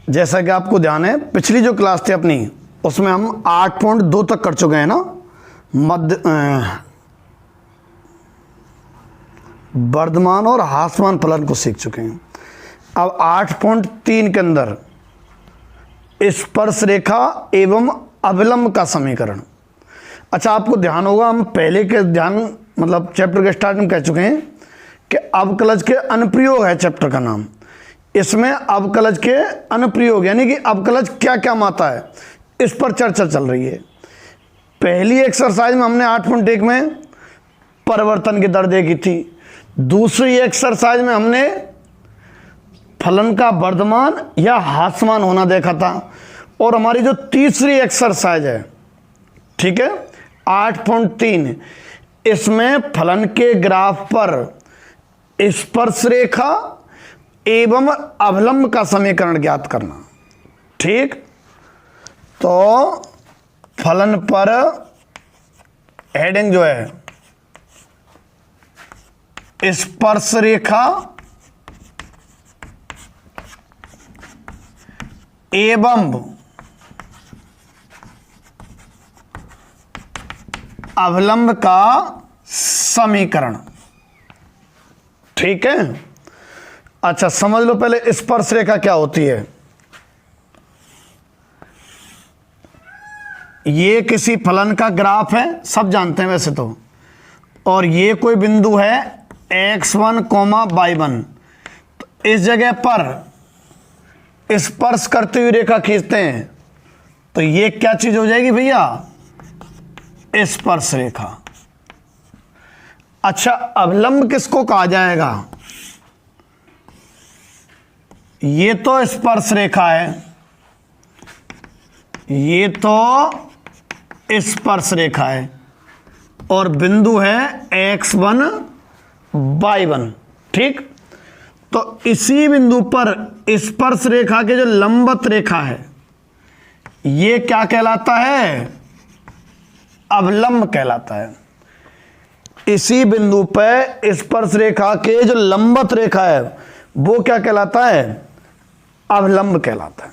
जैसा कि आपको ध्यान है, पिछली जो क्लास थी अपनी उसमें हम 8.2 तक कर चुके हैं ना, मध्य वर्धमान और ह्रासमान फलन को सीख चुके हैं। अब 8.3 के अंदर स्पर्श रेखा एवं अविलंब का समीकरण। अच्छा, आपको ध्यान होगा, हम पहले के मतलब चैप्टर के स्टार्ट में कह चुके हैं कि अवकलज के अनुप्रयोग है चैप्टर का नाम। इसमें अवकलज के अनुप्रयोग यानी कि अवकलज क्या क्या माता है, इस पर चर्चा चल रही है। पहली एक्सरसाइज में हमने 8.1 में परिवर्तन की दर देखी थी। दूसरी एक्सरसाइज में हमने फलन का वर्धमान या ह्रासमान होना देखा था। और हमारी जो तीसरी एक्सरसाइज है, ठीक है, 8.3, इसमें फलन के ग्राफ पर स्पर्श रेखा एवं अवलंब का समीकरण ज्ञात करना। ठीक, तो फलन पर हेडिंग जो है स्पर्श रेखा एवं अवलंब का समीकरण। ठीक है, अच्छा समझ लो पहले स्पर्श रेखा क्या होती है। ये किसी फलन का ग्राफ है, सब जानते हैं वैसे तो, और ये कोई बिंदु है x1, y1। तो इस जगह पर स्पर्श करती हुई रेखा खींचते हैं तो ये क्या चीज हो जाएगी भैया, स्पर्श रेखा। अच्छा, अवलंब किसको कहा जाएगा? ये तो स्पर्श रेखा है, ये तो स्पर्श रेखा है और बिंदु है x1, y1। ठीक, तो इसी बिंदु पर स्पर्श रेखा के जो लंबवत रेखा है ये क्या कहलाता है? अवलंब कहलाता है। इसी बिंदु पर स्पर्श रेखा के जो लंबवत रेखा है वो क्या कहलाता है? अवलंब कहलाता है।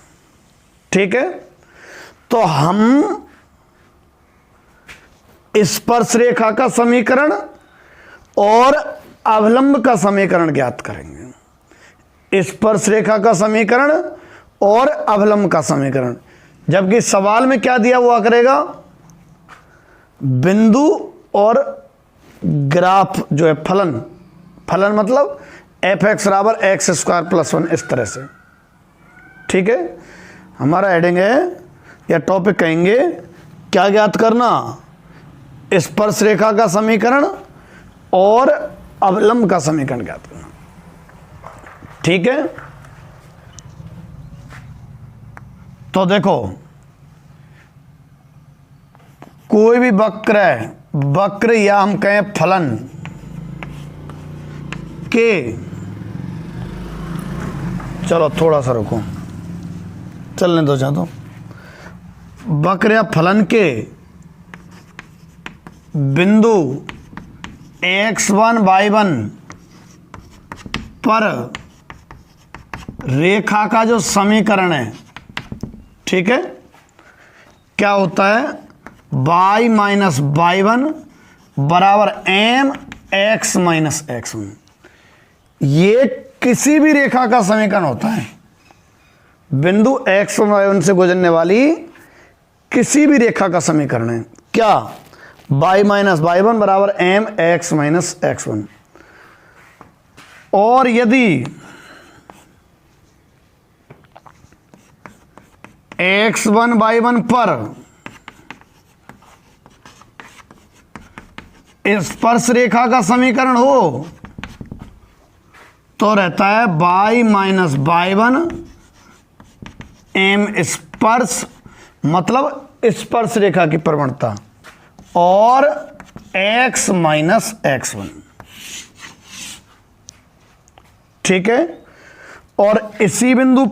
ठीक है, तो हम स्पर्श रेखा का समीकरण और अवलंब का समीकरण ज्ञात करेंगे। स्पर्श रेखा का समीकरण और अवलंब का समीकरण, जबकि सवाल में क्या दिया हुआ करेगा? बिंदु और ग्राफ जो है फलन मतलब f(x) = x² + 1, इस तरह से। ठीक है, हमारा हेडिंग है या टॉपिक कहेंगे क्या ज्ञात करना? स्पर्श रेखा का समीकरण और अवलंब का समीकरण ज्ञात करना। ठीक है, तो देखो कोई भी वक्र या हम कहें फलन के, चलो थोड़ा सा रुको, चलने दो चाहता हूं। वक्र या फलन के बिंदु x1, y1 पर रेखा का जो समीकरण है, ठीक है, क्या होता है? y - y1 = mx - x1। ये किसी भी रेखा का समीकरण होता है। बिंदु x और y1 से गुजरने वाली किसी भी रेखा का समीकरण है। क्या? y - y1 = mx - x1। और यदि x1, y1 पर स्पर्श रेखा का समीकरण हो तो रहता है y - y1 m स्पर्श मतलब स्पर्श रेखा की प्रवणता और x - x1। ठीक है, और इसी बिंदु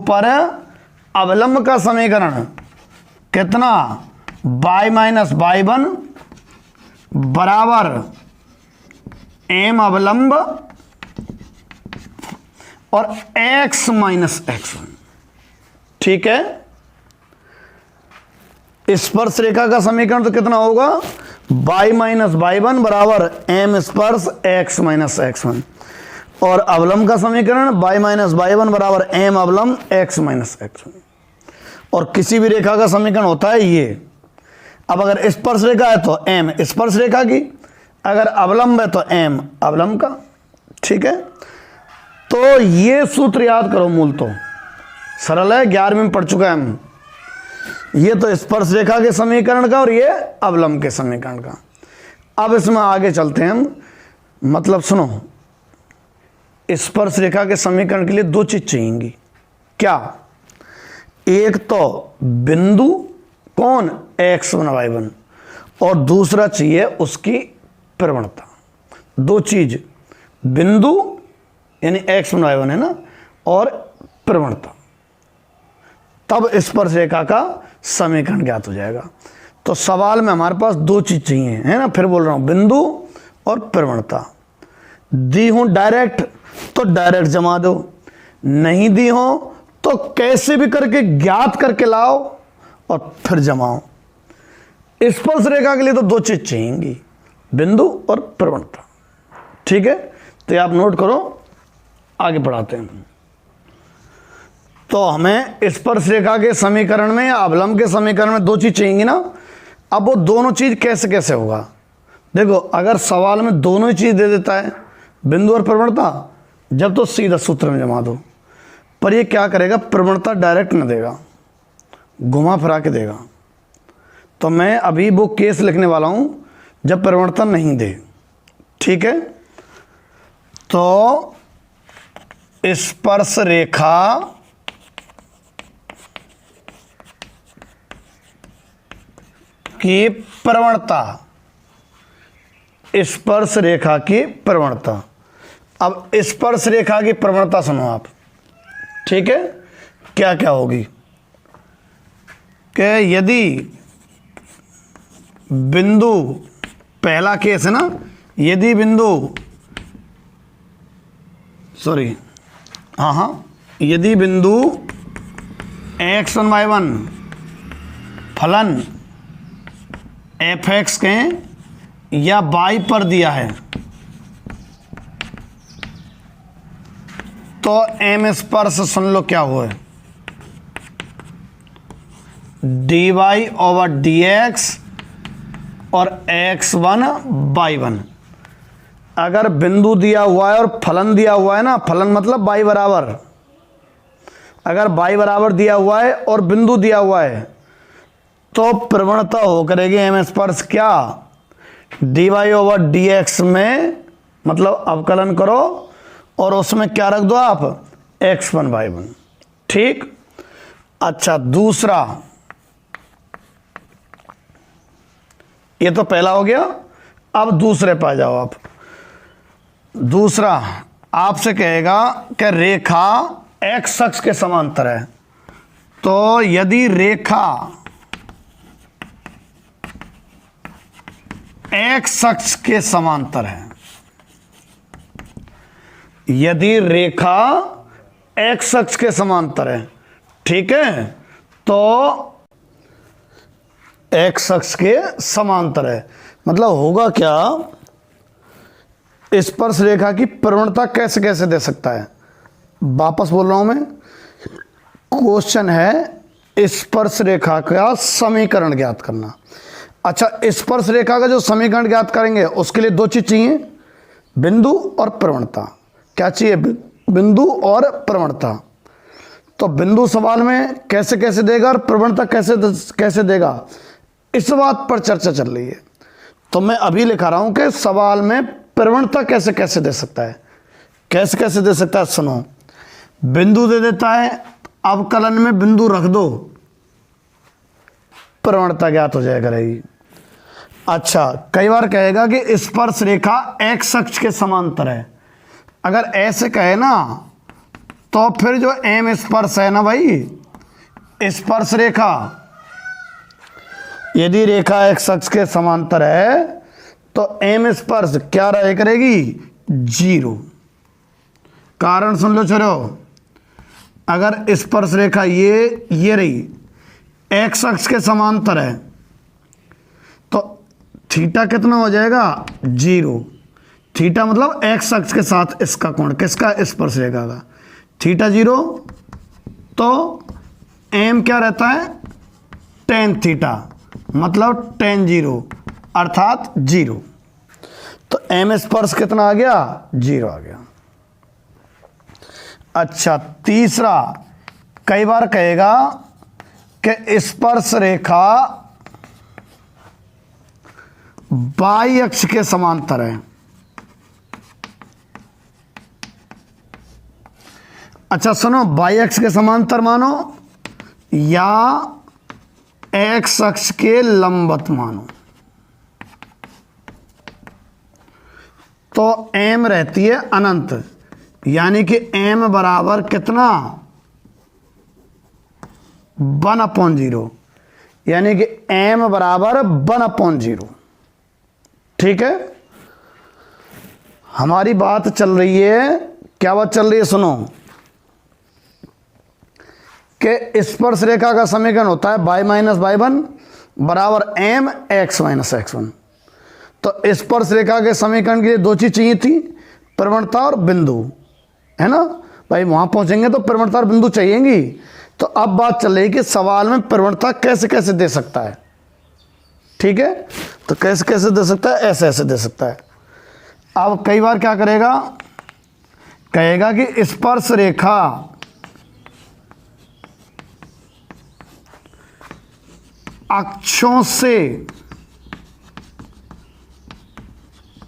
पर अवलंब का समीकरण कितना? y माइनस y1 बराबर m अवलंब और x माइनस x1। ठीक है, स्पर्श रेखा का समीकरण तो कितना होगा, y माइनस y1 बराबर m स्पर्श x माइनस x1, और अवलंब का समीकरण y माइनस y1 बराबर m अवलंब x माइनस x1। और किसी भी रेखा का समीकरण होता है ये। अब अगर स्पर्श रेखा है तो m स्पर्श रेखा की, अगर अवलंब है तो m अवलंब का। ठीक है, तो ये सूत्र याद करो, मूल तो सरल है, 11वीं में पढ़ चुका है हम। ये तो स्पर्श रेखा के समीकरण का और ये अवलंब के समीकरण का। अब इसमें आगे चलते हैं हम। मतलब सुनो, स्पर्श रेखा के समीकरण के लिए दो चीज चाहिएंगी। क्या? एक तो बिंदु, कौन, x1 y1, और दूसरा चाहिए उसकी प्रवणता। दो चीज, बिंदु यानी x1 y1 है ना, और प्रवणता, तब स्पर्श रेखा का समीकरण ज्ञात हो जाएगा। तो सवाल में हमारे पास दो चीज चाहिए, है ना, फिर बोल रहा हूं, बिंदु और प्रवणता। दी हूं डायरेक्ट तो डायरेक्ट जमा दो, नहीं दी हो तो कैसे भी करके ज्ञात करके लाओ और फिर जमाओ। स्पर्श रेखा के लिए तो दो चीज चाहिएंगी, बिंदु और प्रवणता। ठीक है, तो आप नोट करो, आगे बढ़ाते हैं। तो हमें स्पर्श रेखा के समीकरण में या अवलंब के समीकरण में दो चीज चाहिएंगी ना। अब वो दोनों चीज कैसे कैसे होगा, देखो, अगर सवाल में दोनों ही चीज दे देता है, बिंदु और प्रवणता, जब तो सीधा सूत्र में जमा दो। पर ये क्या करेगा, प्रवणता डायरेक्ट न देगा, घुमा फिरा के देगा। तो मैं अभी वो केस लिखने वाला हूं जब प्रवणता नहीं दे। ठीक है, तो स्पर्श रेखा की प्रवणता, स्पर्श रेखा की प्रवणता। अब स्पर्श रेखा की प्रवणता सुनो आप। ठीक है, क्या क्या होगी कि यदि बिंदु, पहला केस है ना, यदि बिंदु, सॉरी, हाँ, यदि बिंदु x1 y1 फलन fx के या y पर दिया है, तो m स्पर्श सुन लो क्या हुआ है, dy ओवर dx और x1 y1। अगर बिंदु दिया हुआ है और फलन दिया हुआ है ना, फलन मतलब y बराबर, अगर y बराबर दिया हुआ है और बिंदु दिया हुआ है, तो प्रवणता हो करेगी m स्पर्श क्या, dy ओवर dx में, मतलब अवकलन करो और उसमें क्या रख दो आप, x1 y1। ठीक, अच्छा, दूसरा, ये तो पहला हो गया। अब दूसरे पे आ जाओ आप। दूसरा आपसे कहेगा कि रेखा x अक्ष के समांतर है, तो यदि रेखा x अक्ष के समांतर है, यदि रेखा x अक्ष के समांतर है, ठीक है, तो x अक्ष के समांतर है, मतलब होगा क्या, स्पर्श रेखा की प्रवणता कैसे कैसे दे सकता है। वापस बोल रहा हूं मैं, क्वेश्चन है स्पर्श रेखा का समीकरण ज्ञात करना। अच्छा, स्पर्श रेखा का जो समीकरण ज्ञात करेंगे उसके लिए दो चीज चाहिए, बिंदु और प्रवणता। क्या चाहिए, बिंदु और प्रवणता। तो बिंदु सवाल में कैसे कैसे देगा और प्रवणता कैसे कैसे देगा, इस बात पर चर्चा चल रही है। तो मैं अभी लिखा रहा हूं कि सवाल में प्रवणता कैसे कैसे दे सकता है, कैसे कैसे दे सकता है। सुनो, बिंदु दे देता है, अवकलन में बिंदु रख दो, प्रवणता ज्ञात हो जाया करेगी। अच्छा, कई बार कहेगा कि स्पर्श रेखा x अक्ष के समांतर है। अगर ऐसे कहे ना, तो फिर जो m स्पर्श है ना भाई, स्पर्श रेखा यदि रेखा एक्स अक्ष के समांतर है तो एम स्पर्श क्या रहे करेगी, 0। कारण सुन लो छोरो, अगर स्पर्श रेखा ये रही एक्स अक्ष के समांतर है तो थीटा कितना हो जाएगा, 0। थीटा मतलब एक्स अक्ष के साथ इसका कोण, किसका, स्पर्श रेखा का, थीटा 0। तो एम क्या रहता है, टेन थीटा, मतलब टेन 0 अर्थात 0। तो एम स्पर्श कितना आ गया, 0 आ गया। अच्छा, तीसरा, कई बार कहेगा कि स्पर्श रेखा बाई अक्ष के समांतर है। अच्छा सुनो, बाई अक्ष के समांतर मानो या एक्स अक्ष के लंबवत मानो, तो एम रहती है अनंत, यानी कि एम बराबर कितना, 1/0, यानी कि एम बराबर 1/0। ठीक है, हमारी बात चल रही है, क्या बात चल रही है, सुनो, कि स्पर्श रेखा का समीकरण होता है y माइनस y1 बराबर एम एक्स माइनस x1। तो स्पर्श रेखा के समीकरण के लिए दो चीज चाहिए थी, प्रवणता और बिंदु, है ना भाई, वहां पहुंचेंगे तो प्रवणता और बिंदु चाहिएगी। तो अब बात चल रही है कि सवाल में प्रवणता कैसे कैसे दे सकता है। ठीक है, तो कैसे कैसे दे सकता है, ऐसे ऐसे दे सकता है। अब कई बार क्या करेगा, कहेगा कि स्पर्श रेखा अक्षों से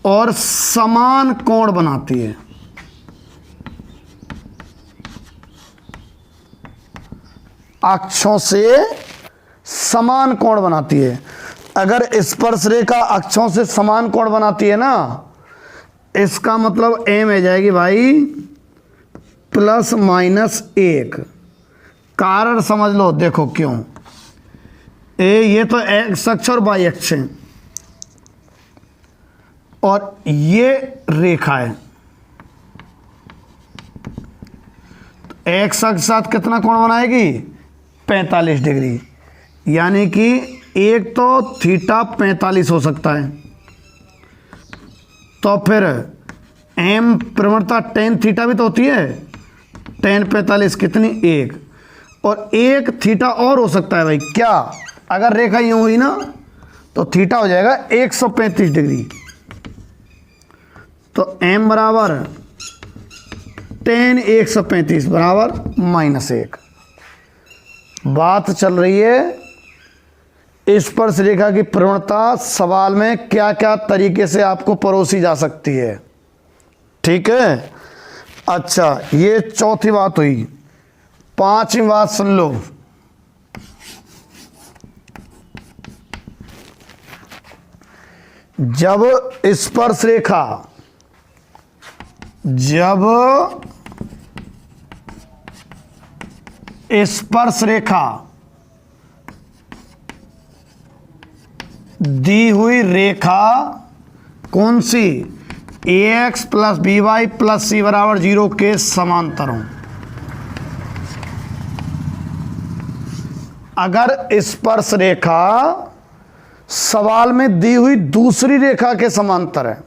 और समान कोण बनाती है। अक्षों से समान कोण बनाती है। अगर स्पर्श रेखा अक्षों से समान कोण बनाती है ना, इसका मतलब एम आ जाएगी भाई ±1। कारण समझ लो, देखो क्यों, ये तो एक्स अक्ष और वाई अक्ष है और ये रेखा है। तो एक्स अक्ष साथ कितना कोण बनाएगी, 45 डिग्री, यानी कि एक तो थीटा 45 हो सकता है। तो फिर एम प्रवणता टेन थीटा भी तो होती है, टेन 45 कितनी, 1, और एक थीटा और हो सकता है भाई, क्या, अगर रेखा यूं हुई ना तो थीटा हो जाएगा 135 डिग्री। तो m बराबर टेन 135 बराबर -1। बात चल रही है स्पर्श रेखा की प्रवणता सवाल में क्या क्या तरीके से आपको परोसी जा सकती है। ठीक है, अच्छा ये चौथी बात हुई। पांचवी बात सुन लो, जब स्पर्श रेखा दी हुई रेखा कौन सी, ax + by + c = 0 के समांतर हो। अगर स्पर्श रेखा सवाल में दी हुई दूसरी रेखा के समांतर है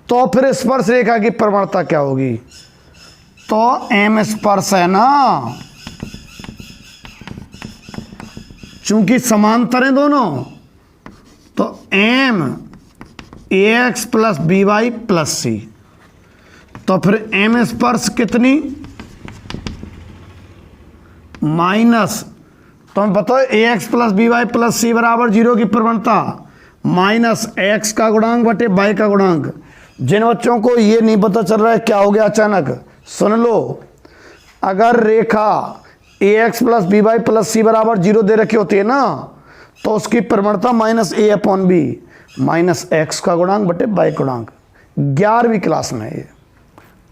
तो फिर स्पर्श रेखा की प्रवणता क्या होगी, तो एम स्पर्श है ना, चूंकि समांतर हैं दोनों, तो एम ax + by + c। तो फिर एम स्पर्श कितनी, माइनस, तुम्हें पता है ax + by + c = 0 की प्रवणता माइनस x का गुणांक बटे y का गुणांक। जिन बच्चों को ये नहीं पता चल रहा है क्या हो गया अचानक, सुन लो, अगर रेखा ax + by + c = 0 दे रखी होती है ना, तो उसकी प्रवणता -a/b, -x का गुणांक बटे y गुणांक। 11वीं क्लास में ये,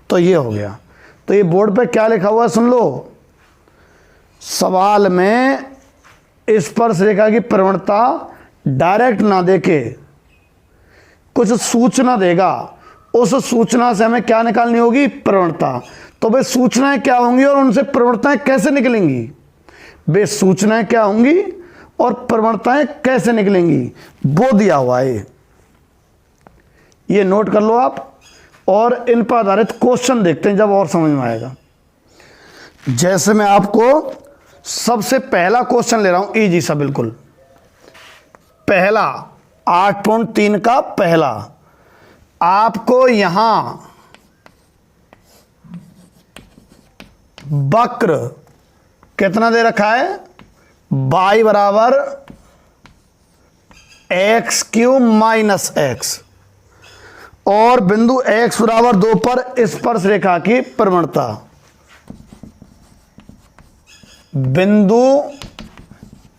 तो ये हो गया। तो ये बोर्ड पे क्या लिखा हुआ है सुन लो, सवाल में स्पर्श रेखा की प्रवणता डायरेक्ट ना देके कुछ सूचना देगा, उस सूचना से हमें क्या निकालनी होगी? प्रवणता। तो वे सूचनाएं क्या होंगी और उनसे प्रवणताएं कैसे निकलेंगी? वे सूचनाएं क्या होंगी और प्रवणताएं कैसे निकलेंगी, वो दिया हुआ है। ये नोट कर लो आप, और इन पर आधारित क्वेश्चन देखते हैं जब और समझ में आएगा। जैसे मैं आपको सबसे पहला क्वेश्चन ले रहा हूं, इजी सा बिल्कुल, पहला 8.3 का पहला। आपको यहां वक्र कितना दे रखा है? y बराबर एक्स क्यूब माइनस एक्स, और बिंदु x बराबर 2 पर स्पर्श रेखा की प्रवणता। बिंदु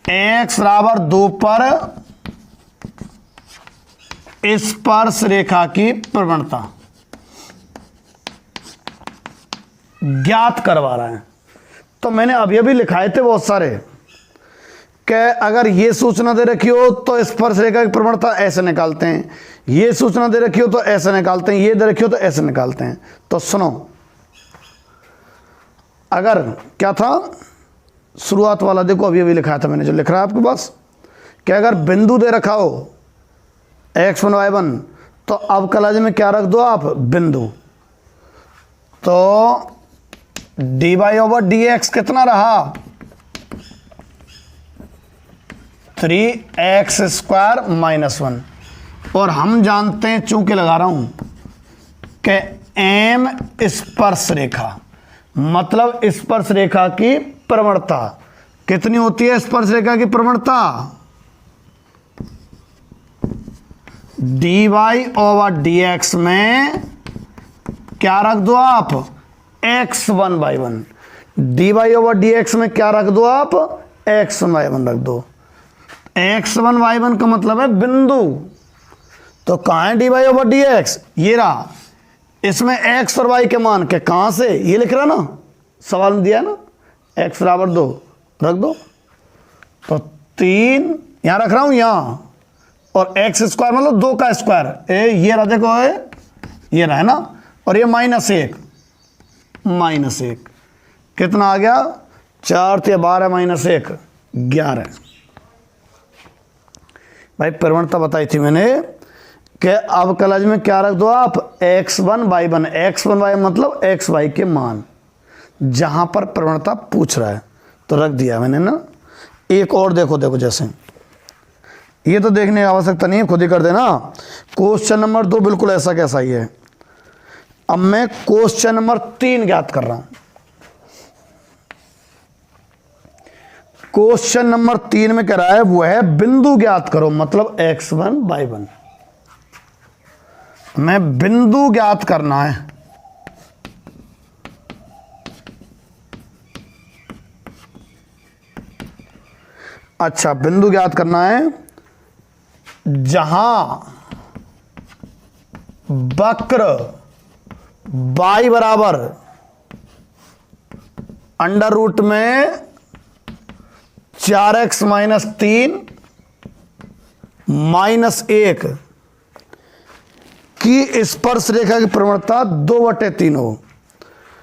x बराबर 2 पर स्पर्श रेखा की प्रवणता ज्ञात करवा रहा है। तो मैंने अभी लिखाए थे बहुत सारे कि अगर ये सूचना दे रखी हो तो स्पर्श रेखा की प्रवणता ऐसे निकालते हैं, ये सूचना दे रखी हो तो ऐसे निकालते हैं, ये दे रखी हो तो ऐसे निकालते हैं। तो सुनो, अगर क्या था शुरुआत वाला, देखो अभी लिखा था मैंने, जो लिख रहा है आपके पास, कि अगर बिंदु दे रखा हो x1 y1, तो अब कॉलेज में क्या रख दो आप? बिंदु। तो dy ओवर dx कितना रहा? 3x square minus 1। और हम जानते हैं, चूंकि लगा रहा हूं कि m स्पर्श रेखा, मतलब स्पर्श रेखा की प्रवणता कितनी होती है? स्पर्श रेखा की प्रवणता dy ओवर dx में क्या रख दो आप? x1 y1। dy over dx में क्या रख दो आप? x1 y1 रख दो। x1 y1 का मतलब है बिंदु। तो कहां है dy ओवर dx? ये रहा। इसमें x और y के मान के कहां से? ये लिख रहा ना, सवाल में दिया ना, x बराबर 2 रख दो। तो 3 यहां रख रहा हूं, यहां, और x स्क्वायर मतलब 2 का स्क्वायर, ये रहा, देखो ये रहा है ना, और ये -1, कितना आ गया? 4 × 12 -1 11। भाई प्रवणता बताई थी मैंने कि अब कॉलेज में क्या रख दो आप? x1 y1। x1 y मतलब x y के मान, जहां पर प्रवणता पूछ रहा है तो रख दिया मैंने ना। एक और देखो जैसे, ये तो देखने की आवश्यकता नहीं है, खुद ही कर देना। क्वेश्चन नंबर 2 बिल्कुल ऐसा कैसा ही है। अब मैं क्वेश्चन नंबर 3 ज्ञात कर रहा हूं। क्वेश्चन नंबर 3 में कह रहा है वो है बिंदु ज्ञात करो, मतलब x1 y1। मैं बिंदु ज्ञात करना है। अच्छा, बिंदु ज्ञात करना है जहां वक्र y बराबर अंडर रूट में 4x माइनस 3 -1 की स्पर्श रेखा की प्रवणता 2/3 हो।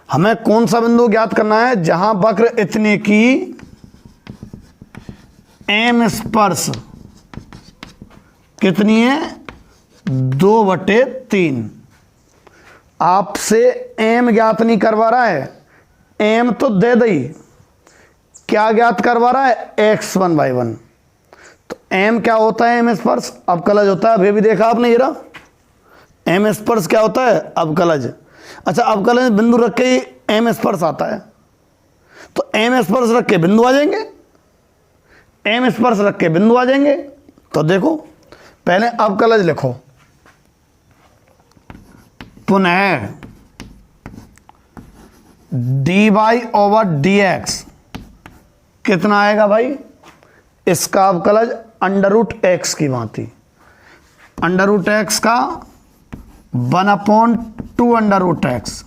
हमें कौन सा बिंदु ज्ञात करना है? जहां वक्र इतने की m स्पर्श कितनी है? 2/3। आपसे m ज्ञात नहीं करवा रहा है, m तो दे दई, क्या ज्ञात करवा रहा है? x1 y1। तो m क्या होता है? m स्पर्श अवकलज होता है। अभी भी देखा आपने, ये रहा m स्पर्श क्या होता है? अवकलज। अच्छा, अवकलज बिंदु रख के ही m स्पर्श आता है, तो m स्पर्श रख के बिंदु आ जाएंगे, m स्पर्श रख के बिंदु आ जाएंगे। तो देखो, पहले अवकलज लिखो, पुनः dy ओवर dx कितना आएगा भाई? इसका अवकलज अंडर रूट एक्स की भांति, अंडर रूट एक्स का 1/2 अंडर रूट एक्स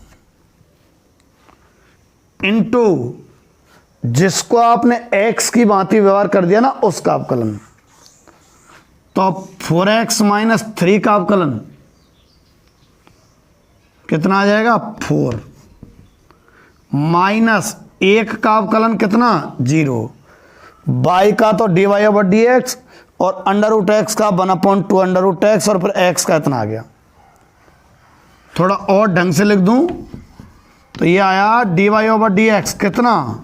इंटू जिसको आपने x की भांति व्यवहार कर दिया ना उसका अवकलन। तो 4x माइनस 3 का अवकलन कितना आ जाएगा 4, माइनस 1 का अवकलन कितना 0, y का तो dy ओवर dx और अंडर रूट एक्स का 1/2 अंडर रूट एक्स और फिर x का इतना आ गया। थोड़ा और ढंग से लिख दूं तो ये आया dy ओवर dx कितना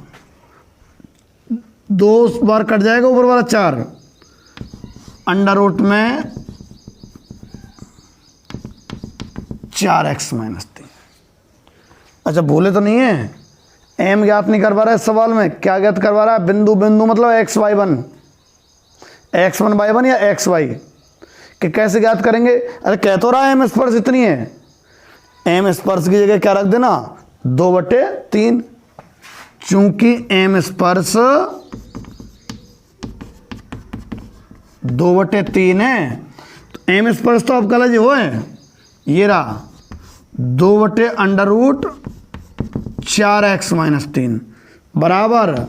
2 बार कट जाएगा ऊपर वाला 4 अंडर रूट में 4x माइनस 3। अच्छा भूले तो नहीं है, m ज्ञात नहीं करवा रहा है इस सवाल में, क्या ज्ञात करवा रहा है बिंदु। बिंदु मतलब x1 y1 या xy कि कैसे ज्ञात करेंगे। अरे कह तो रहा है m स्पर्श इतनी है, m स्पर्श की जगह क्या रख देना 2/3। चूंकि m स्पर्श 2/3 है तो m स्पर्श तो अवकलज हो है, ये रहा 2/√4x माइनस 3 बराबर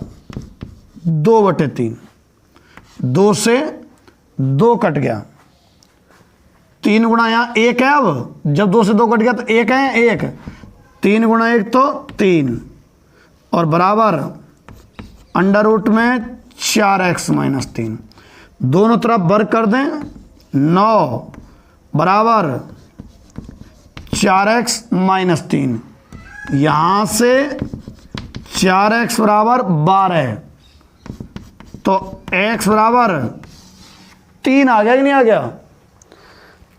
2/3। 2 से 2 कट गया, 3 गुणा यहाँ 1 है। अब जब 2 से 2 कट गया तो 1 है, 1 3 गुणा 1 तो 3 और बराबर अंडर रूट में 4x माइनस 3। दोनों तरफ वर्ग कर दें 9 बराबर 4x माइनस 3। यहाँ से 4x बराबर 12 तो x बराबर 3 आ गया कि नहीं आ गया।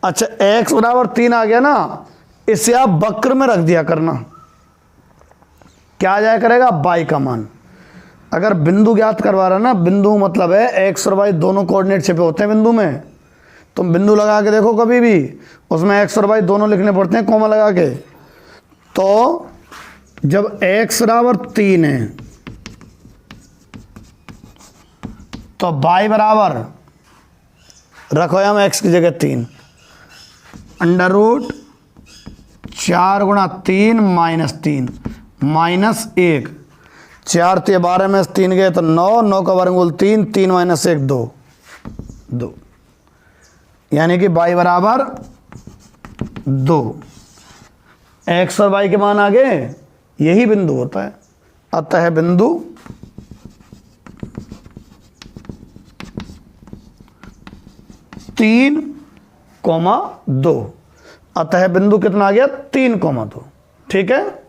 अच्छा x बराबर 3 आ गया ना, इसे आप वक्र में रख दिया करना, क्या आ जाया करेगा y का मान। अगर बिंदु ज्ञात करवा रहा ना, बिंदु मतलब है x और y दोनों कोऑर्डिनेट छिपे होते हैं बिंदु में। तुम बिंदु लगा के देखो कभी भी, उसमें x और y दोनों लिखने पड़ते हैं कॉमा लगा के। तो जब x बराबर 3 है तो y बराबर रखो हम x की जगह 3 अंडर रूट 4 गुणा 3 माइनस 3 माइनस 1। 4 × 12 में 3 गए तो 9, 9 का वर्गमूल 3, 3 माइनस 1 2, यानी कि y बराबर 2। x और y के मान आ गए, यही बिंदु होता है। अतः बिंदु तीन कोमा 2, अतः बिंदु कितना आ गया 3,2। ठीक है,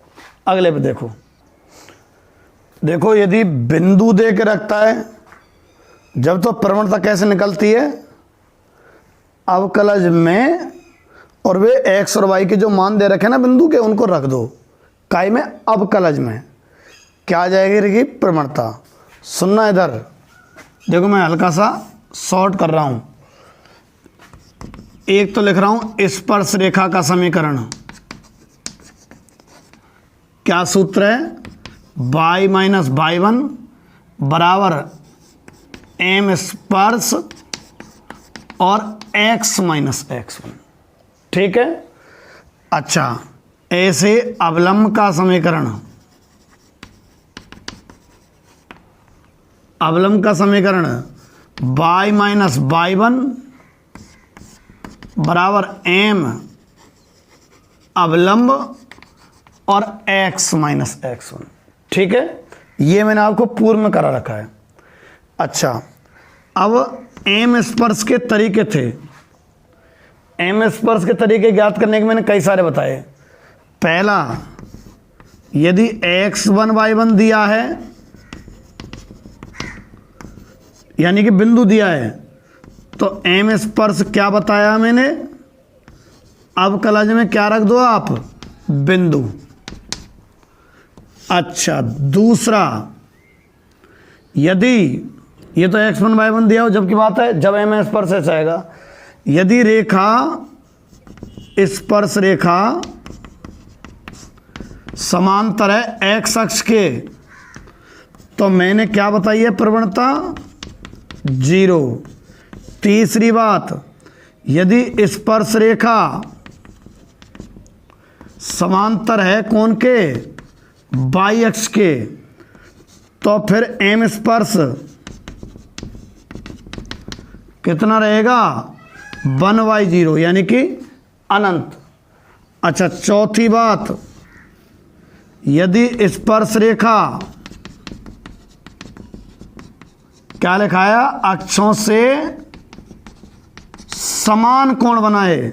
अगले पे देखो। देखो यदि बिंदु दे के रखता है जब तो प्रवणता कैसे निकलती है अवकलज में, और वे x और y के जो मान दे रखे ना बिंदु के उनको रख दो काय में अवकलज में, क्या आ जाएगी रहेगी प्रवणता। सुनना इधर देखो, मैं हल्का सा शॉर्ट कर रहा हूं। एक तो लिख रहा हूं स्पर्श रेखा का समीकरण, क्या सूत्र है y माइनस y1 बराबर m स्पर्श और x माइनस x1। ठीक है। अच्छा ऐसे अवलंब का समीकरण, अवलंब का समीकरण y माइनस y1 बराबर m अवलंब और x माइनस x1। ठीक है, ये मैंने आपको पूर्व में करा रखा है। अच्छा अब m स्पर्श के तरीके थे, m स्पर्श के तरीके ज्ञात करने के मैंने कई सारे बताए। पहला, यदि x1 y1 दिया है यानी कि बिंदु दिया है तो m स्पर्श क्या बताया मैंने, अवकलज में क्या रख दो आप बिंदु। अच्छा दूसरा, यदि ये तो x1 y1 दिया हो जब की बात है, जब m स्पर्श ऐसा आएगा, यदि रेखा स्पर्श रेखा समांतर है x अक्ष के तो मैंने क्या बताई है प्रवणता 0। तीसरी बात, यदि स्पर्श रेखा समांतर है कौन के y अक्ष के तो फिर एम स्पर्श कितना रहेगा 1/0 यानी कि अनंत। अच्छा, चौथी बात, यदि स्पर्श रेखा क्या लिखाया, अक्षों से समान कोण बनाए,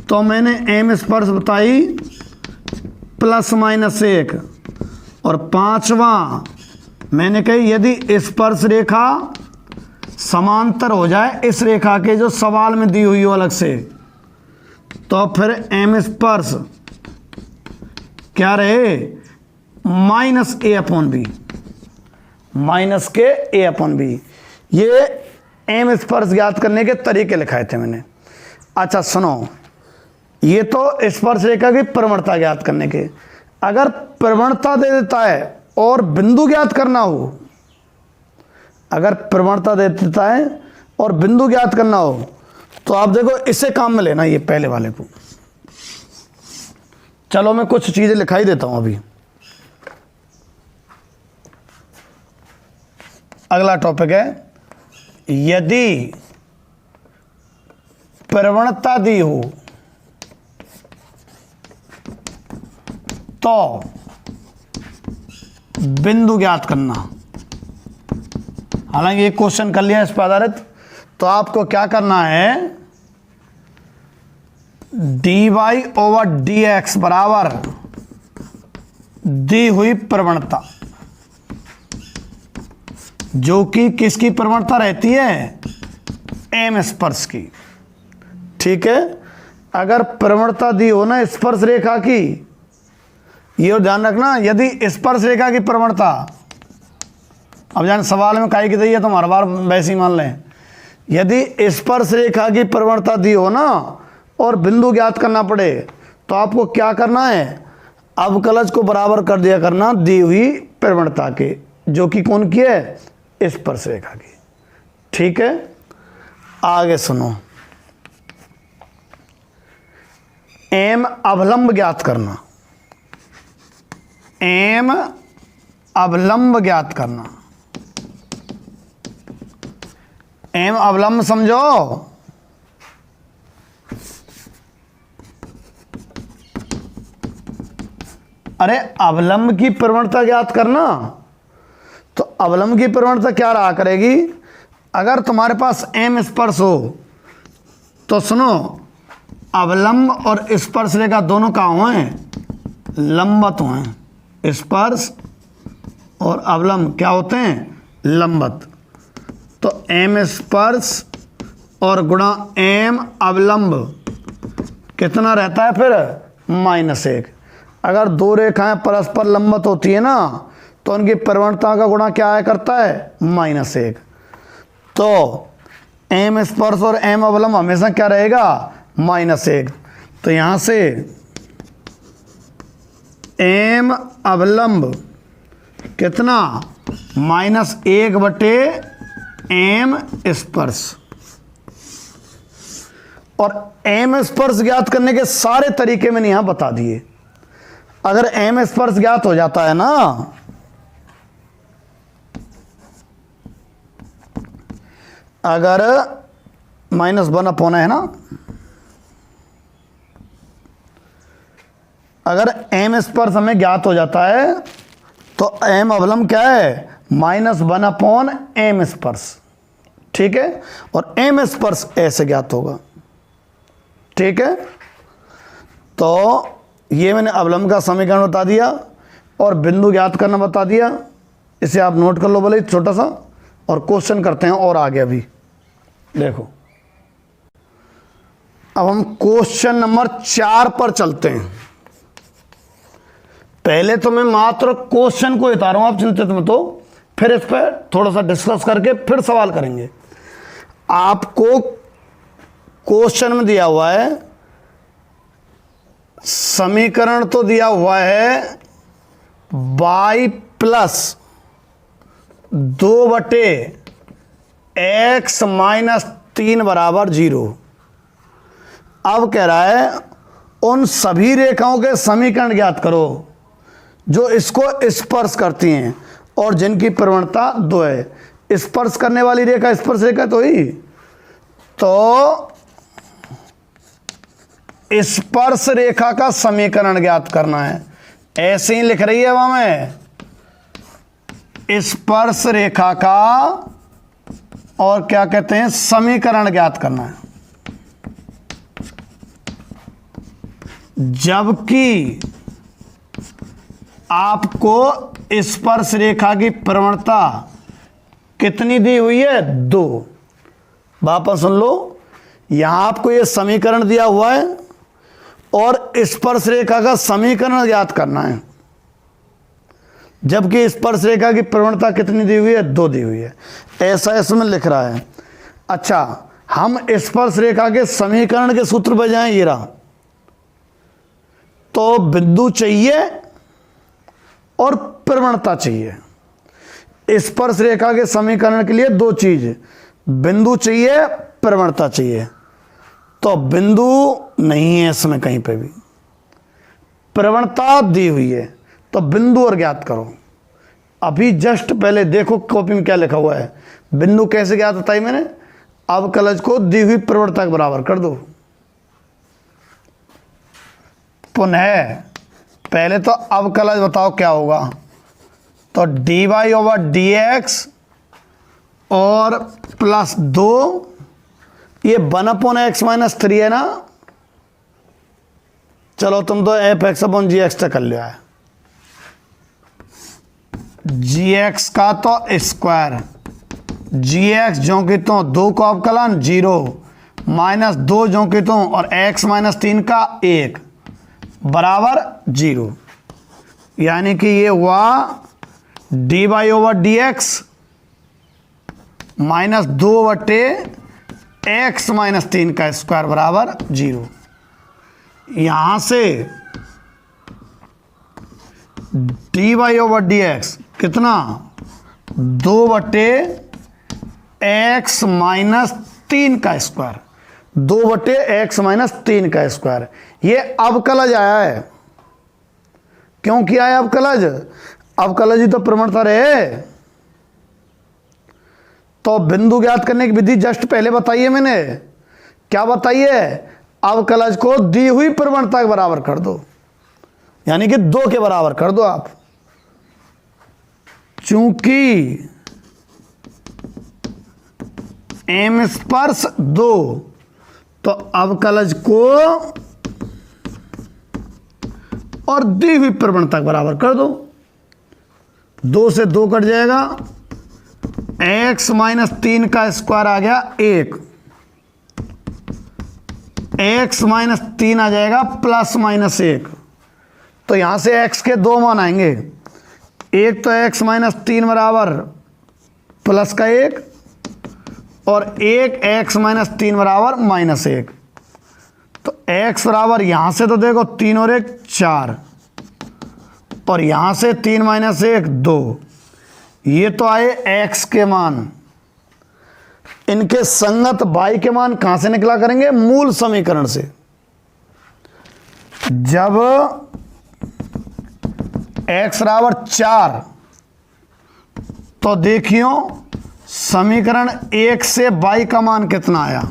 तो मैंने एम स्पर्श बताई ±1। और पांचवा मैंने कही यदि स्पर्श रेखा समांतर हो जाए इस रेखा के जो सवाल में दी हुई हो अलग से, तो फिर एम स्पर्श क्या रहे -a/b, -a/b। ये एम स्पर्श ज्ञात करने के तरीके लिखाए थे मैंने। अच्छा सुनो, ये तो स्पर्श रेखा की प्रवणता ज्ञात करने के। अगर प्रवणता दे देता है और बिंदु ज्ञात करना हो, अगर प्रवणता दे देता है और बिंदु ज्ञात करना हो, तो आप देखो इसे काम में लेना, ये पहले वाले को। चलो मैं कुछ चीजें लिखाई देता हूं अभी। अगला टॉपिक है, यदि प्रवणता दी हो तो बिंदु ज्ञात करना। हालांकि ये क्वेश्चन कर लिया इस पर आधारित, तो आपको क्या करना है, dy/dx बराबर दी हुई प्रवणता, जो कि किसकी प्रवणता रहती है, एम स्पर्श की। ठीक है, अगर प्रवणता दी हो ना स्पर्श रेखा की, ये ध्यान रखना, यदि स्पर्श रेखा की प्रवणता, अब जान सवाल में काई की दी है तो हर बार वैसे ही मान लें, यदि स्पर्श रेखा की प्रवणता दी हो ना और बिंदु ज्ञात करना पड़े, तो आपको क्या करना है, अवकलज को बराबर कर दिया करना दी हुई प्रवणता के, जो कि कौन की है, स्पर्श रेखा की। ठीक है, आगे सुनो, एम अवलंब ज्ञात करना, एम अवलंब ज्ञात करना। एम अवलंब समझो, अरे अवलंब की प्रवणता ज्ञात करना, तो अवलंब की प्रवणता क्या रहा करेगी, अगर तुम्हारे पास एम स्पर्श हो तो सुनो, अवलंब और स्पर्श रेखा दोनों का हुए लंबत हुए, स्पर्श और अवलंब क्या होते हैं, लंबत। तो एम स्पर्श और गुणा एम अवलंब कितना रहता है फिर, -1। अगर दो रेखाएं परस्पर लंबत होती है ना, तो उनकी प्रवणता का गुणा क्या आया करता है, -1। तो एम स्पर्श और एम अवलंब हमेशा क्या रहेगा, -1। तो यहां से एम अवलंब कितना, -1/एम स्पर्श। और एम स्पर्श ज्ञात करने के सारे तरीके मैंने यहां बता दिए। अगर एम स्पर्श ज्ञात हो जाता है ना, अगर -1/है ना, अगर एम स्पर्श हमें ज्ञात हो जाता है तो एम अवलंब क्या है, -1/एम स्पर्श। ठीक है, और एम स्पर्श ऐसे ज्ञात होगा। ठीक है, तो ये मैंने अवलंब का समीकरण बता दिया और बिंदु ज्ञात करना बता दिया। इसे आप नोट कर लो बोले छोटा सा, और क्वेश्चन करते हैं और आगे। अभी देखो, अब हम क्वेश्चन नंबर 4 पर चलते हैं। पहले तो मैं मात्र क्वेश्चन को बता रहा हूं, आप चिंतित मत हो, फिर इस पर थोड़ा सा डिस्कस करके फिर सवाल करेंगे। आपको क्वेश्चन में दिया हुआ है, समीकरण तो दिया हुआ है y + 2/x - 3 = 0। अब कह रहा है उन सभी रेखाओं के समीकरण ज्ञात करो जो इसको स्पर्श करती हैं। और जिनकी प्रवणता 2 है। स्पर्श करने वाली रेखा स्पर्श रेखा तो ही, तो स्पर्श रेखा का समीकरण ज्ञात करना है। ऐसे ही लिख रही है वहां में, स्पर्श रेखा का और क्या कहते हैं, समीकरण ज्ञात करना है। जबकि आपको स्पर्श रेखा की प्रवणता कितनी दी हुई है, 2। वापस सुन लो, यहां आपको यह समीकरण दिया हुआ है और स्पर्श रेखा का समीकरण ज्ञात करना है। जबकि स्पर्श रेखा की प्रवणता कितनी दी हुई है, 2 दी हुई है। ऐसा इसमें लिख रहा है। अच्छा, हम स्पर्श रेखा के समीकरण के सूत्र पे जाएं, ये रहा। तो बिंदु चाहिए और प्रवणता चाहिए। स्पर्श रेखा के समीकरण के लिए 2 चीज, बिंदु चाहिए, प्रवणता चाहिए। तो बिंदु नहीं है इसमें कहीं पे भी, प्रवणता दी हुई है, तो बिंदु और ज्ञात करो। अभी जस्ट पहले देखो कॉपी में क्या लिखा हुआ है, बिंदु कैसे ज्ञात होता है मैंने, अवकलज को दी हुई प्रवणता के बराबर कर दो। पुनः पहले तो अवकलज बताओ क्या होगा, तो dy/dx और प्लस 2, ये 1/x-3 है ना। चलो तुम तो f(x/gx) तक कर लिया है। gx का तो स्क्वायर, gx जो कि तो 2 को अवकलन 0 -2 जो कि तो और x-3 का 1 बराबर 0। यानी कि ये हुआ dy/dx -2/x-3 का स्क्वायर बराबर 0। यहां से dy/dx कितना, 2/x-3 का स्क्वायर, 2/x-3 का स्क्वायर। ये अवकलज आया है। क्यों किया है अवकलज, अवकलज ही तो प्रवणता रहे। तो बिंदु ज्ञात करने की विधि जस्ट पहले बताइए मैंने, क्या बताइए, अवकलज को दी हुई प्रवणता के बराबर कर दो, यानी कि 2 के बराबर कर दो आप। चूंकि एम स्पर्श 2, तो अवकलज को और दी हुई प्रवणता के बराबर कर दो। 2 से 2 कट जाएगा, x-3 का स्क्वायर आ गया 1, x-3 आ जाएगा +-1। तो यहां से x के 2 मान आएंगे, एक तो x-3 बराबर प्लस का 1 और एक x-3 बराबर -1। तो x बराबर यहां से तो देखो 3 और 1 4, और यहां से 3 - 1 2। ये तो आए x के मान। इनके संगत y के मान कहां से निकला करेंगे, मूल समीकरण से। जब x बराबर 4, तो देखियो समीकरण 1 से y का मान कितना आया,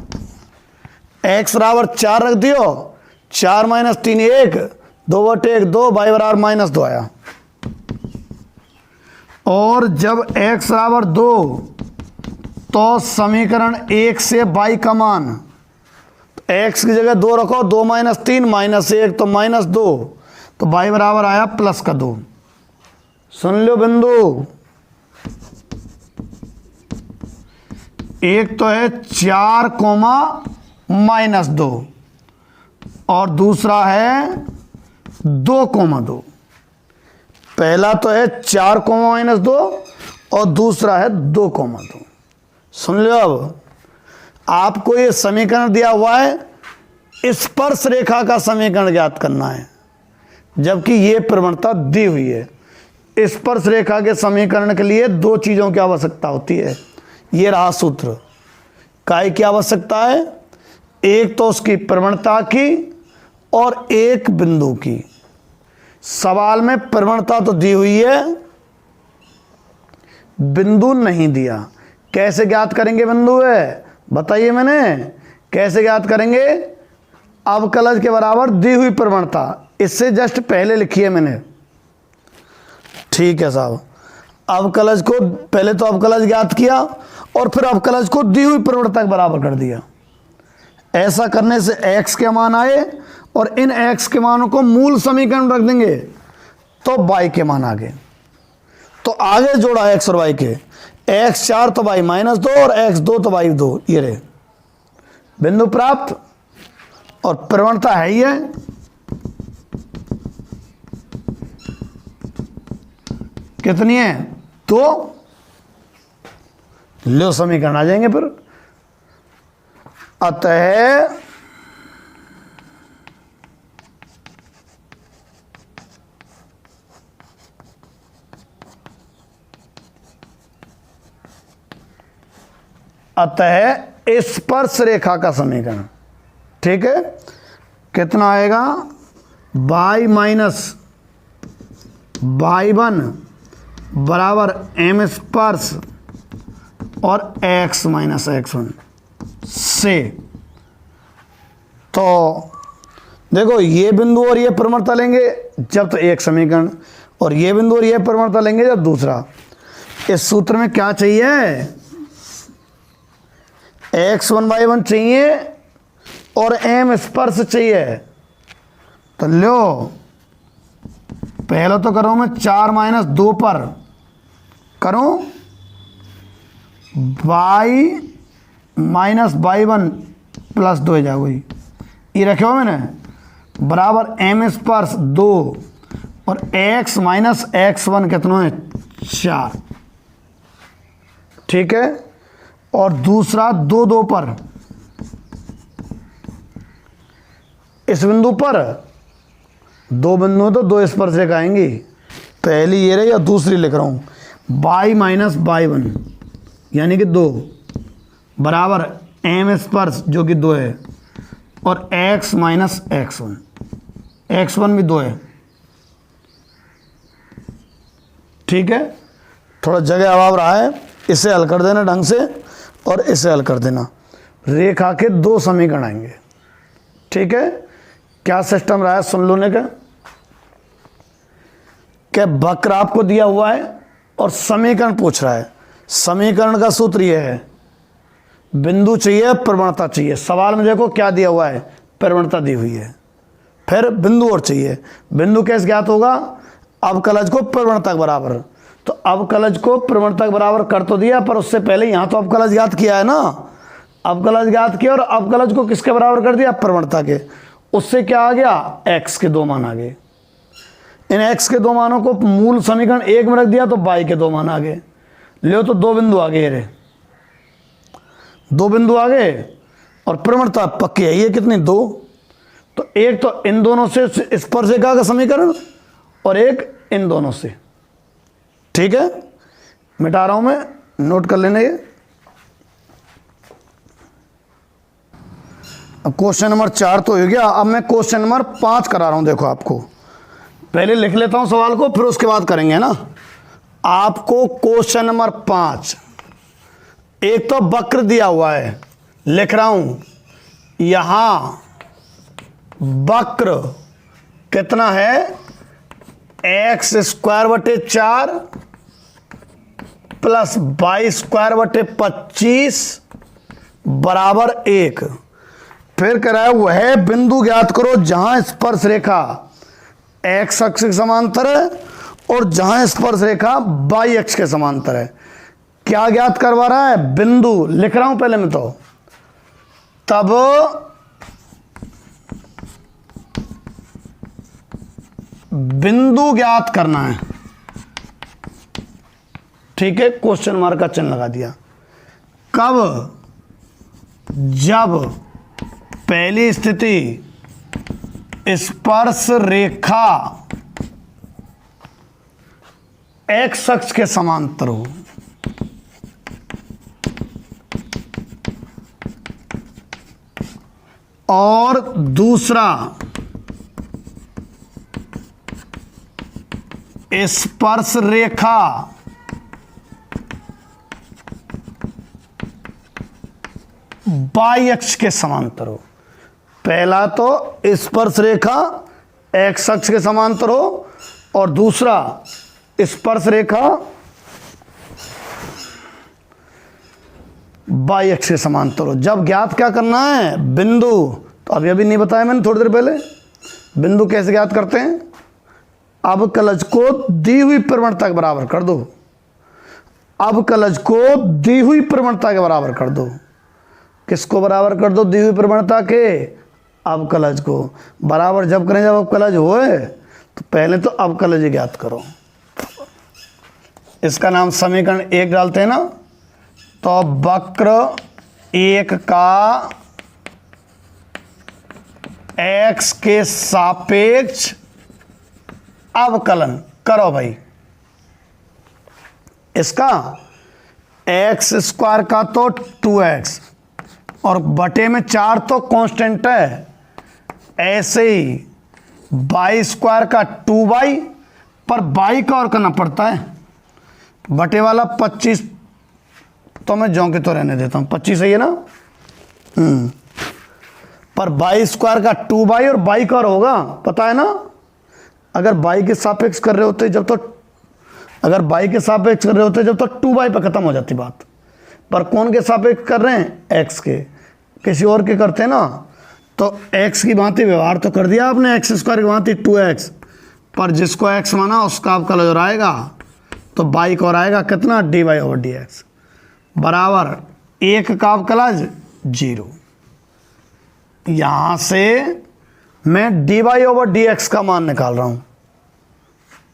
x बराबर 4 रख दियो, 4 - 3 1, 2/1 2, y बराबर -2 आया। और जब x बराबर 2, तो समीकरण 1 से y का मान, x की जगह 2 रखो, 2 - 3 -1 तो -2, तो y बराबर आया +2। सुन लो बिंदु, एक तो है 4, -2 और दूसरा है 2, 2। पहला तो है 4, -2 और दूसरा है 2, 2। सुन लो, अब आपको ये समीकरण दिया हुआ है, स्पर्श रेखा का समीकरण ज्ञात करना है, जबकि ये प्रवणता दी हुई है। स्पर्श रेखा के समीकरण के लिए 2 चीजों की आवश्यकता होती है। ये रहा सूत्र, काय की आवश्यकता है, एक तो उसकी प्रवणता की और एक बिंदु की। सवाल में प्रवणता तो दी हुई है, बिंदु नहीं दिया। कैसे ज्ञात करेंगे बिंदु है, बताइए मैंने कैसे ज्ञात करेंगे? अवकलज के बराबर दी हुई प्रवणता, इससे जस्ट पहले लिखी है मैंने। ठीक है साहब, अवकलज को पहले तो अवकलज ज्ञात किया और फिर अवकलज को दी हुई प्रवणता के बराबर कर दिया। ऐसा करने से x के मान आए और इन x के मानों को मूल समीकरण रख देंगे तो y के मान आ गए। तो आगे जोड़ा x और y के, x 4 तो y -2 और x 2 तो y 2, ये रहे बिंदु प्राप्त। और प्रवणता है ही है, कितनी है? तो लो समीकरण आ जाएंगे फिर। अतः स्पर्श रेखा का समीकरण, ठीक है, कितना आएगा? y माइनस y1 बराबर m स्पर्श और x माइनस x1 से। तो देखो ये बिंदु और ये प्रवणता लेंगे जब तो एक समीकरण, और ये बिंदु और ये प्रवणता लेंगे जब दूसरा। इस सूत्र में क्या चाहिए? x1 y1 चाहिए और m स्पर्श चाहिए। तो लो पहला तो करो मैं 4 - 2 पर करूं y माइनस y1 प्लस 2 हो जाएगा, ये रखे हो मैंने, बराबर m स्पर्श 2 और x माइनस x1 कितना है? 4। ठीक है, और दूसरा 2 2 पर, इस बिंदु पर दो बिंदु तो दो स्पर्श रेखा आएंगी, पहली ये रही और दूसरी लिख रहा हूं y माइनस y1 यानी कि 2 बराबर m स्पर्श जो कि 2 है और x माइनस x1, x1 भी 2 है। ठीक है, थोड़ा जगह अभाव रहा है, इसे हल कर देना ढंग से और इसे हल कर देना। रेखा के दो समीकरण आएंगे। ठीक है, क्या सिस्टम रहा है सुन लो ने का, क्या वक्र आपको दिया हुआ है और समीकरण पूछ रहा है। समीकरण का सूत्र यह है, बिंदु चाहिए प्रवणता चाहिए। सवाल में देखो क्या दिया हुआ है, प्रवणता दी हुई है, फिर बिंदु और चाहिए। बिंदु कैसे ज्ञात होगा? अवकलज को प्रवणता के बराबर। तो अवकलज को प्रवणता के बराबर कर तो दिया, पर उससे पहले यहां तो अवकलज ज्ञात किया है ना, अवकलज ज्ञात किया और अवकलज को किसके बराबर कर दिया? प्रवणता के। उससे क्या आ गया? x के दो मान आ गए। इन x के दो मानों को मूल समीकरण एक में रख दिया तो y के दो मान आ गए। ले तो दो बिंदु आ गए, रे दो बिंदु आ गए और प्रवणता पक्की है, ये कितनी? 2। तो एक तो इन दोनों से स्पर्शिका का समीकरण और एक इन दोनों से। ठीक है, मिटा रहा हूं मैं, नोट कर लेने। ये अब क्वेश्चन नंबर 4 तो हो गया, अब मैं क्वेश्चन नंबर 5 करा रहा हूं। देखो आपको पहले लिख लेता हूं सवाल को, फिर उसके बाद करेंगे ना। आपको क्वेश्चन नंबर 5, एक तो वक्र दिया हुआ है, लिख रहा हूं यहां वक्र कितना है? x² प्लस y² 25 बराबर 1। फिर कराया वह बिंदु ज्ञात करो जहां स्पर्श रेखा x अक्ष के समांतर है और जहां स्पर्श रेखा y अक्ष के समांतर है। क्या ज्ञात करवा रहा है? बिंदु। लिख रहा हूं पहले मैं तो, तब बिंदु ज्ञात करना है। ठीक है, क्वेश्चन मार्क का चिन्ह लगा दिया। कब? जब पहली स्थिति स्पर्श रेखा x अक्ष के समांतर हो और दूसरा स्पर्श रेखा बाई अक्ष के समांतर हो। पहला तो स्पर्श रेखा एक्स अक्ष के समांतर हो और दूसरा स्पर्श रेखा बाई अक्ष के समांतर हो। जब ज्ञात क्या करना है, बिंदु, तो अभी नहीं बताया मैंने थोड़ी देर पहले। बिंदु कैसे ज्ञात करते हैं, अब कलज को दी हुई प्रवणता के बराबर कर दो। अब कलज को दी हुई प्रवणता के बराबर कर दो। किसको बराबर कर दो, दी हुई प्रवणता के अब कलज को बराबर जब करें, जब अब कलज होए तो पहले तो अब कलज ज्ञात करो। इसका नाम समीकरण 1 डालते हैं ना, तो वक्र 1 का x के सापेक्ष अवकलन करो भाई। इसका x स्क्वायर का तो 2x और बटे में 4 तो कांस्टेंट है, ऐसे ही y स्क्वायर का 2y पर y का और करना पड़ता है, बटे वाला 25 तो मैं ज्यों के तो रहने देता हूँ, 25 सही है ना। पर y स्क्वायर का 2y और y का और होगा, पता है ना। अगर y के सापेक्ष कर रहे होते जब तो, अगर y के सापेक्ष कर रहे होते जब तो 2y पर खत्म हो जाती बात, पर कौन के सापेक्ष कर रहे हैं, x के। किसी और के करते ना तो x की भांति व्यवहार तो कर दिया आपने, x स्क्वायर की भांति 2x, पर जिसको x माना उसका आपका कलज आएगा, तो y का और आएगा कितना, dy/dx बराबर 1 का अवकलज 0। यहां से मैं dy/dx का मान निकाल रहा हूं,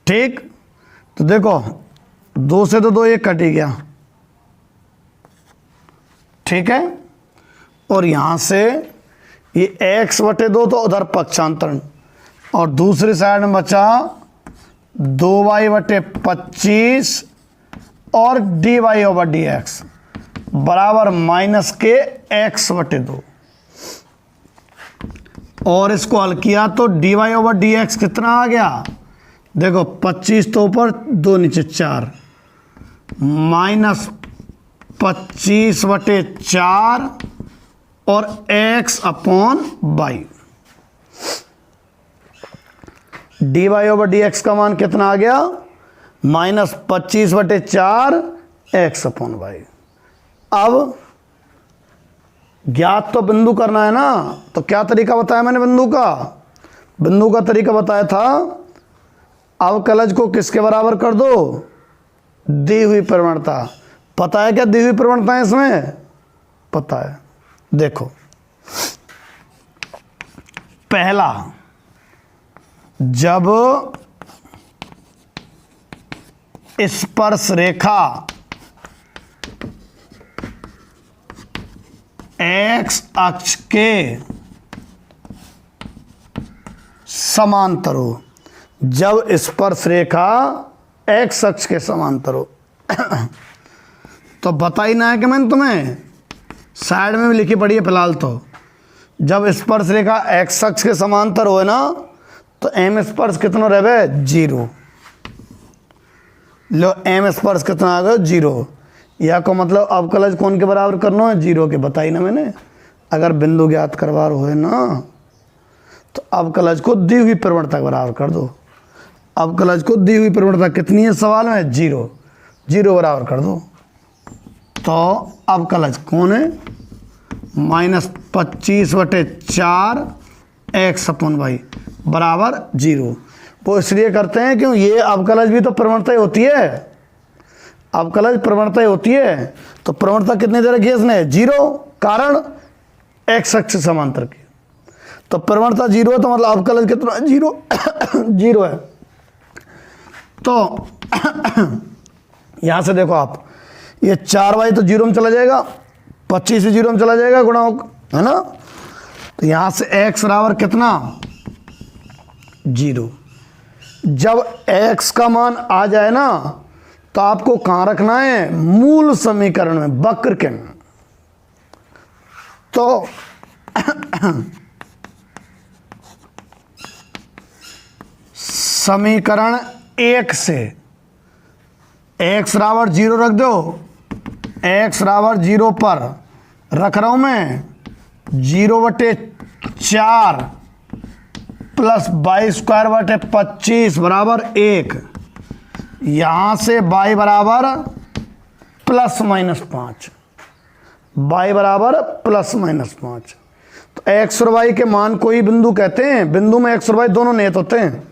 ठीक। तो देखो 2 से तो 2 1 कट ही गया, ठीक है। और यहां से ये x/2 तो उधर पक्षांतरण, और दूसरी साइड में बचा 2y/25 और dy/dx बराबर माइनस के x/2। और इसको हल किया तो dy/dx कितना आ गया, देखो 25 तो ऊपर 2 नीचे 4 माइनस 25/4 और x/y। dy/dx का मान कितना आ गया, माइनस 25/4 x/y। अब ज्ञात तो बिंदु करना है ना, तो क्या तरीका बताया मैंने बिंदु का, बिंदु का तरीका बताया था अवकलज को किसके बराबर कर दो, दी हुई प्रवणता। पता है क्या दी हुई प्रवणता है इसमें, पता है। देखो पहला, जब स्पर्श रेखा x अक्ष के समांतर हो, जब स्पर्श रेखा x अक्ष के समांतर हो तो बता ही ना है कि मैंने तुम्हें साइड में भी लिखी पड़ी है फिलहाल। तो जब स्पर्श रेखा x अक्ष के समांतर हो ना, तो m स्पर्श कितना रहे, 0। लो m स्पर्श कितना आ गया, 0। या को मतलब अवकलज कौन के बराबर करना है, 0 के। बताई ना मैंने, अगर बिंदु ज्ञात करवा रहे ना तो अवकलज को दी हुई प्रवणता के बराबर कर दो। अवकलज को दी हुई प्रवणता कितनी है सवाल में, 0। 0 बराबर कर दो, तो अवकलज कौन है, माइनस 25/4 x/y बराबर 0। वो इसलिए करते हैं क्यों, ये अवकलज भी तो प्रवणता ही होती है, अवकलज प्रवणता ही होती है। तो प्रवणता कितनी दे रखी है इसने, 0, कारण x अक्ष समांतर की। तो प्रवणता 0 है तो मतलब अवकलज कितना, 0 0 है। तो यहां से देखो आप, ये 4y तो 0 में चला जाएगा, 25 से 0 में चला जाएगा, गुणा है ना। तो यहां से x बराबर कितना, 0। जब x का मान आ जाए ना, तो आपको कहां रखना है, मूल समीकरण में, वक्र के में। तो समीकरण 1 से x बराबर 0 रख दो, x बराबर 0 पर रख रहा हूं मैं 0/4 प्लस वाई स्क्वायर बटे 25 बराबर 1। यहां से y बराबर ±5, y बराबर ±5। तो x और y के मान को ही बिंदु कहते हैं। बिंदु में x और y दोनों नियत होते हैं।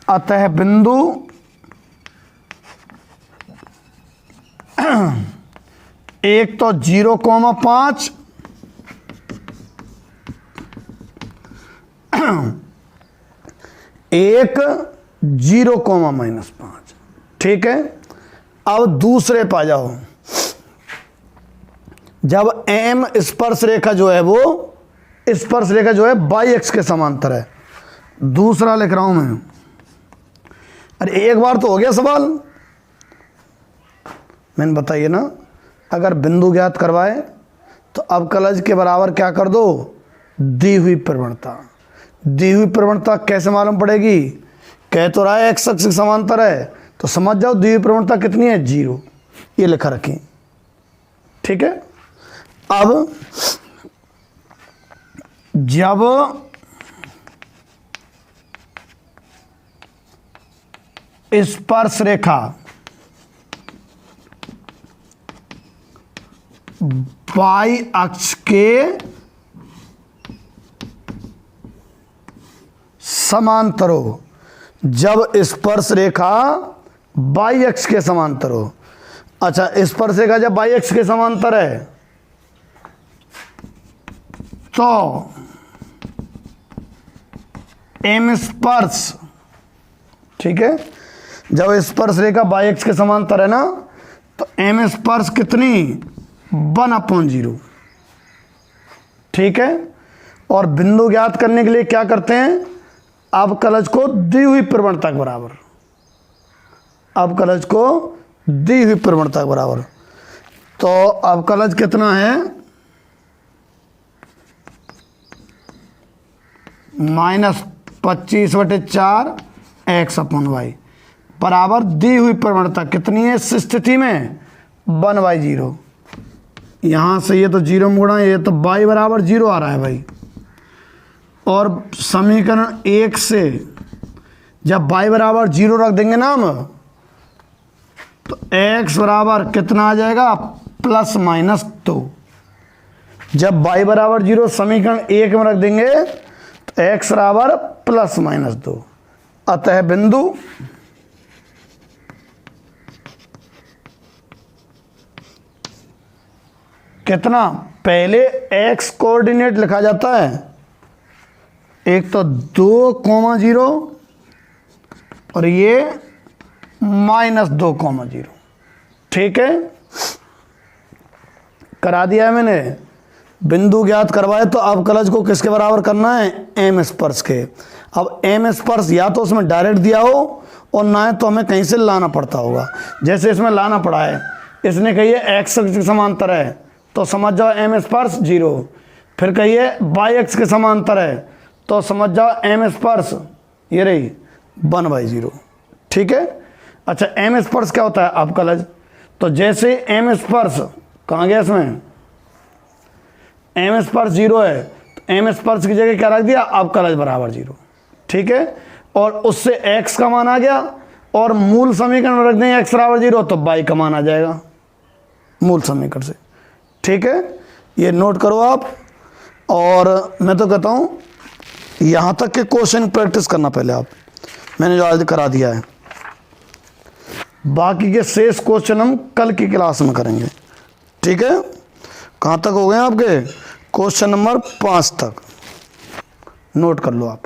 अतः बिंदु एक तो 0,5 एक 0,-5। ठीक है। अब दूसरे पा जाओ। जब m स्पर्श रेखा जो है वो स्पर्श रेखा जो है बाई एक्स के समांतर है। दूसरा लिख रहा हूं मैं। अरे एक बार तो हो गया सवाल, मैंने बताइए ना। अगर बिंदु ज्ञात करवाए तो अवकलज के बराबर क्या कर दो, दी हुई प्रवणता। दी हुई प्रवणता कैसे मालूम पड़ेगी, कह तो रहा है एक्स अक्ष के समांतर है, तो समझ जाओ दी हुई प्रवणता कितनी है, 0। ये लिखा रखें। ठीक है। अब जब स्पर्श रेखा बाई अक्ष के समांतर हो, जब स्पर्श रेखा बाई अक्ष के समांतर हो। अच्छा, स्पर्श रेखा जब बाई अक्ष के समांतर है तो एम स्पर्श, ठीक है, जब स्पर्श रेखा बाई अक्ष के समांतर है ना, तो एम स्पर्श कितनी, 1/0। ठीक है। और बिंदु ज्ञात करने के लिए क्या करते हैं, अवकलज को दी हुई प्रवणता के बराबर, अवकलज को दी हुई प्रवणता के बराबर। तो अवकलज कितना है, -25/4 x/y बराबर दी हुई प्रवणता कितनी है इस स्थिति में, 1/0। यहां से ये तो 0 में गुणा, ये तो y बराबर 0 आ रहा है भाई। और समीकरण 1 से जब y बराबर 0 रख देंगे ना हम, तो x बराबर कितना आ जाएगा, ±2। जब y बराबर 0 समीकरण 1 में रख देंगे तो x बराबर ±2। अतः बिंदु कितना, पहले x कोऑर्डिनेट लिखा जाता है, एक तो 2,0 और ये -2,0। ठीक है, करा दिया है मैंने। बिंदु ज्ञात करवाए तो अवकलज को किसके बराबर करना है, एम स्पर्श के। अब एम स्पर्श या तो उसमें डायरेक्ट दिया हो और ना है तो हमें कहीं से लाना पड़ता होगा। जैसे इसमें लाना पड़ा है, इसने कहिए एक्स अक्ष के समांतर है तो समझ जाओ एम स्पर्श 0। फिर कहिए बाई अक्ष के समांतर है तो समझ जाओ एम स्पर्श ये रही 1/0। ठीक है। अच्छा, एम स्पर्श क्या होता है, अवकलज। तो जैसे एम स्पर्श कहाँ गया, इसमें एम स्पर्श 0 है तो एम स्पर्श की जगह क्या रख दिया, अवकलज बराबर 0। ठीक है। और उससे x का मान आ गया और मूल समीकरण में रख दें x बराबर 0 तो y का मान आ जाएगा मूल समीकरण से। ठीक है, ये नोट करो आप। और मैं तो कहता हूँ यहाँ तक के क्वेश्चन प्रैक्टिस करना पहले आप, मैंने जो आज करा दिया है। बाकी के शेष क्वेश्चन हम कल की क्लास में करेंगे। ठीक है, कहाँ तक हो गए आपके, क्वेश्चन नंबर 5 तक नोट कर लो आप।